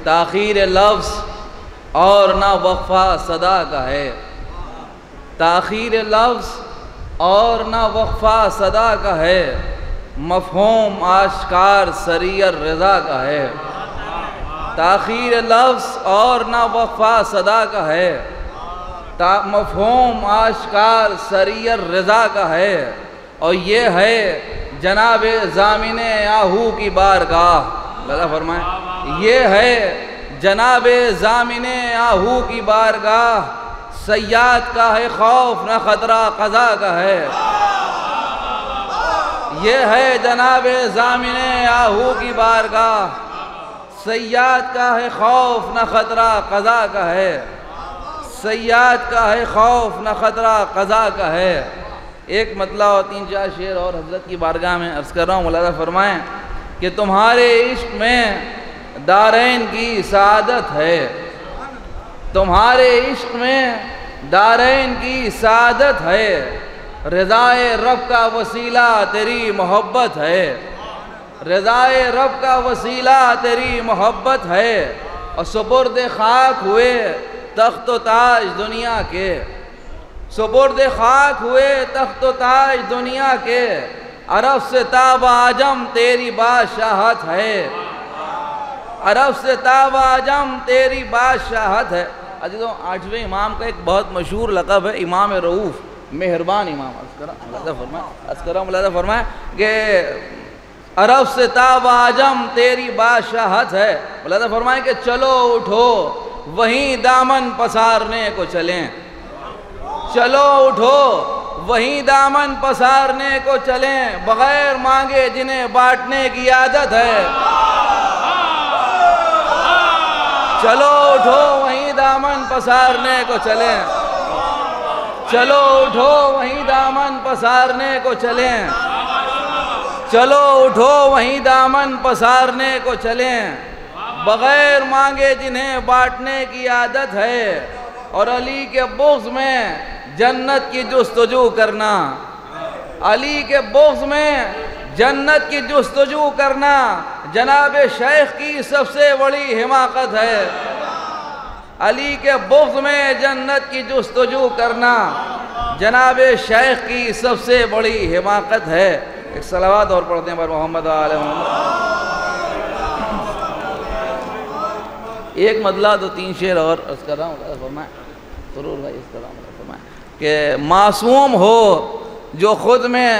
تاخیر لفظ اور نہ وقفہ صدا کا ہے، تاخیر لفظ اور نہ وقفہ صدا کا ہے، مفہوم آشکار سری الرضا کا ہے، تاخیر لفظ اور نہ وقفہ صدا کا ہے، مفہوم آشکار سری الرضا کا ہے، اور یہ ہے جناب ضامن آہو کی بارگاہ۔ اللہ فرمائیں یہ ہے جناب ضامن آہو کی بارگاہ، صیاد کا ہے خوف نہ خطرہ قضا کا ہے، یہ ہے جناب ضامن آہو کی بارگاہ، صیاد کا ہے خوف نہ خطرہ قضا کا ہے، صیاد کا ہے خوف نہ خطرہ قضا کا ہے۔ ایک مطلع اور 3-4 شعر اور حضرت کی بارگاہ میں عرض کر رہا ہوں، مولانا فرمائیں کہ تمہارے عشق میں دارین کی سعادت ہے، تمہارے عشق میں دارین کی سعادت ہے، رضائے رب کا وسیلہ تیری محبت ہے، رضائے رب کا وسیلہ تیری محبت ہے، اور سپرد خاک ہوئے تخت و تاج دنیا کے، سپرد خاک ہوئے تخت و تاج دنیا کے، عرب سے تاب عجم تیری بادشاہت ہے، عرب سے تاب عجم تیری بادشاہت ہے۔ عزیزوں، 8ویں امام کا ایک بہت مشہور لقب ہے امام رؤوف، مہربان امام۔ ملاحظہ فرمائیں کہ عرب سے تاب عجم تیری بادشاہت ہے، ملاحظہ فرمائیں کہ چلو اٹھو وہیں دامن پسارنے کو چلیں، چلو اٹھو وہیں دامن پسارنے کو چلیں، بغیر مانگے جنہیں بانٹنے کی عادت ہے، چلو اٹھو وہیں دامن پسارنے کو چلیں، چلو اٹھو وہیں دامن پسارنے کو چلیں، چلو اٹھو وہیں دامن پسارنے کو چلیں، بغیر مانگے جنہیں بانٹنے کی عادت ہے، اور علی کے بغض میں جنت کی جستجو کرنا، علی کے بغض میں جنت کی جستجو کرنا جناب شیخ کی سب سے بڑی حماقت ہے، علی کے بغض میں جنت کی جستجو کرنا جناب شیخ کی سب سے بڑی حماقت ہے۔ ایک صلوات اور پڑھتے ہیں پر محمد آل محمد۔ ایک مطلع تو 3 شعر اور عرض کر رہا ہوں، فرمائیں ضرور بھائی اس طرح فرمائیں کہ معصوم ہو جو خود میں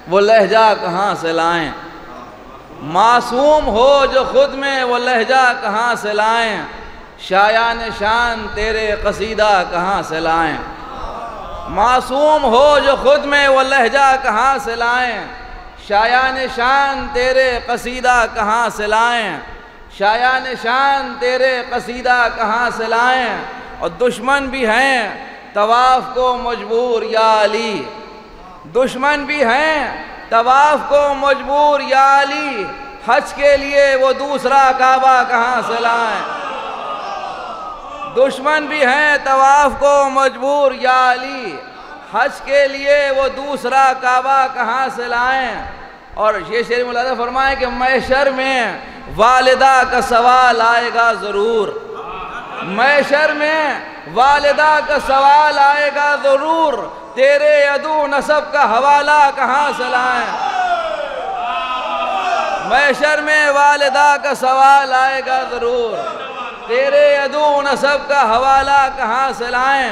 وہ لہجہ کہاں سے لائیں، معصوم ہو جو خود میں وہ لہجہ کہاں سے لائیں، شایان شان تیرے قصیدہ کہاں سے لائیں، معصوم ہو جو خود میں وہ لہجہ کہاں سے لائیں، شایان شان تیرے قصیدہ کہاں سے لائیں، شایان شان تیرے قصیدہ کہاں سے لائیں، اور دشمن بھی ہیں طواف کو مجبور یا علی، دشمن بھی ہیں طواف کو مجبور یا علی، حج کے لیے وہ دوسرا کعبہ کہاں سے لائیں، دشمن بھی ہیں طواف کو مجبور یا علی، حج کے لیے وہ دوسرا کعبہ کہاں سے لائیں، اور یہ شعر ملاحظہ فرمائیں کہ محشر میں والدہ کا سوال آئے گا ضرور، محشر میں والدہ کا سوال آئے گا ضرور، تیرے عدو نسب کا حوالہ کہاں سے لائیں، محشر میں والدہ کا سوال آئے گا ضرور، تیرے عدو نسب کا حوالہ کہاں سے لائیں،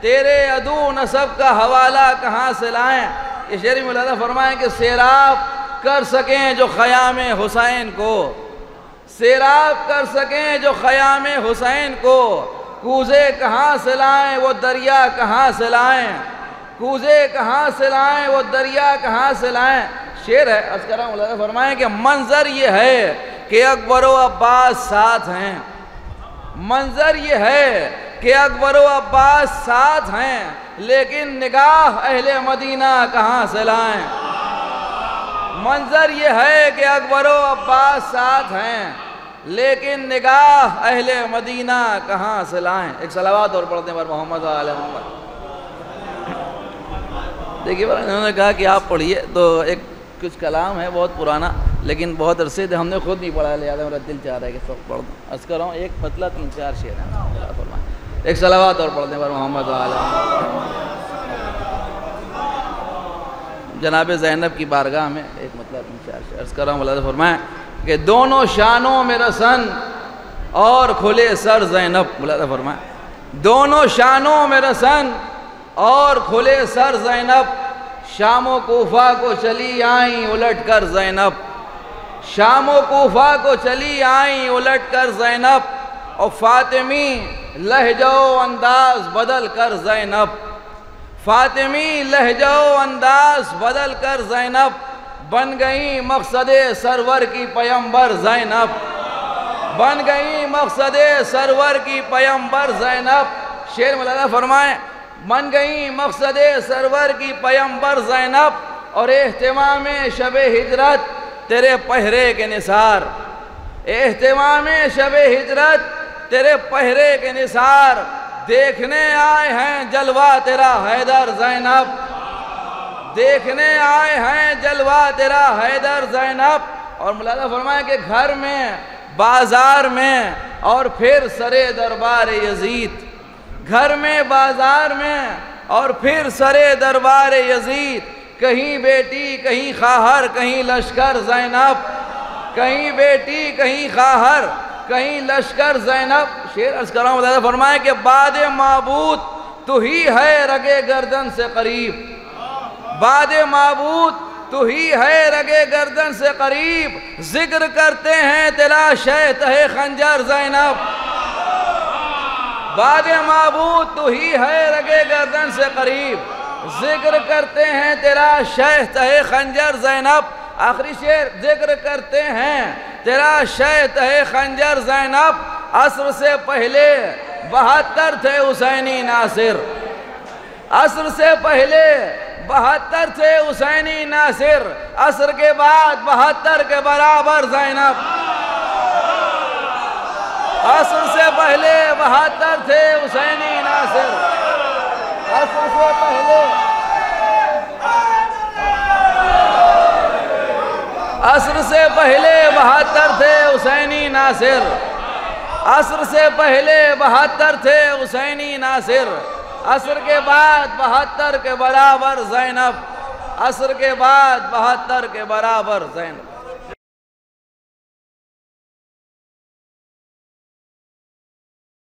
تیرے عدو نسب کا حوالہ کہاں سے لائیں۔ یہ شعر ملاحظہ فرمائیں کہ سیراب کر سکیں جو خیام حسین کو، سیراب کر سکیں جو خیام حسین کو، کوزے کہاں سے لائیں وہ دریا کہاں سے لائیں، کوزے کہاں سے لائیں وہ دریا کہاں سے لائیں۔ شعر ہے، عرض کر رہا ہوں، ملاحظہ فرمائیں کہ منظر یہ ہے کہ اکبر و عباس ساتھ ہیں، منظر یہ ہے کہ اکبر و عباس ساتھ ہیں، لیکن نگاہ اہل مدینہ کہاں سے لائیں، منظر یہ ہے کہ اکبر و عباس ساتھ ہیں، لیکن نگاہ اہل مدینہ کہاں سے لائیں۔ ایک صلوات اور پڑھتے ہیں پر محمد آل محمد۔ دیکھیے انہوں نے کہا کہ آپ پڑھیے، تو ایک کچھ کلام ہے بہت پرانا، لیکن بہت عرصے سے ہم نے خود نہیں پڑھا، لہٰذا میرا دل چاہ رہا ہے کہ سب پڑھ دوں. عرض کر رہا ہوں ایک مطلب 3-4 شعر ہیں. ایک صلوات اور پڑھ دیں پر محمد جناب زینب کی بارگاہ میں ایک مطلب 3-4 شعر عرض کر رہا ہوں. اللہ فرمائے کہ دونوں شانوں میں رسن اور کھلے سر زینب. اللہ فرمائے دونوں شانوں میں رسن اور کھلے سر زینب. شام و کوفہ کو چلی آئیں الٹ کر زینب. شام و کوفہ کو چلی آئیں الٹ کر زینب. اور فاطمی لہجہ و انداز بدل کر زینب. فاطمی لہجہ و انداز بدل کر زینب. بن گئی مقصد سرور کی پیمبر زینب. بن گئی مقصد سرور کی پیمبر زینب. شعر مولانا فرمائیں بن گئی مقصد سرور کی پیمبر زینب. اور اہتمام شب ہجرت تیرے پہرے کے نثار. اہتمام شب ہجرت تیرے پہرے کے نثار. دیکھنے آئے ہیں جلوہ تیرا حیدر زینب. دیکھنے آئے ہیں جلوہ تیرا حیدر زینب. اور مولانا فرمائے کہ گھر میں بازار میں اور پھر سرے دربار یزید. گھر میں بازار میں اور پھر سرے دربار یزید. کہیں بیٹی کہیں خواہر کہیں لشکر زینب. کہیں بیٹی کہیں خواہر کہیں لشکر زینب. شعر عرض کر رہا ہوں مولانا فرمائے کہ بعد معبود تو ہی ہے رگے گردن سے قریب. بعد معبود تو ہی ہے رگے گردن سے قریب. ذکر کرتے ہیں تیرا شہ تہ خنجر زینب. بعد معبود تو ہی ہے رگے گردن سے قریب. ذکر کرتے ہیں تیرا شہ تہ خنجر زینب. آخری شعر ذکر کرتے ہیں تیرا شہ تہ خنجر زینب. عصر سے پہلے 72 تھے حسینی ناصر. عصر سے پہلے 72 تھے حسینی ناصر. عصر کے بعد 72 کے برابر زینب. عصر سے پہلے 72 تھے حسینی ناصر. عصر سے پہلے عصر سے پہلے 72 تھے حسینی ناصر. عصر سے پہلے 72 تھے حسینی ناصر. عصر کے بعد 72 کے برابر زینب. عصر کے بعد 72 کے برابر زینب.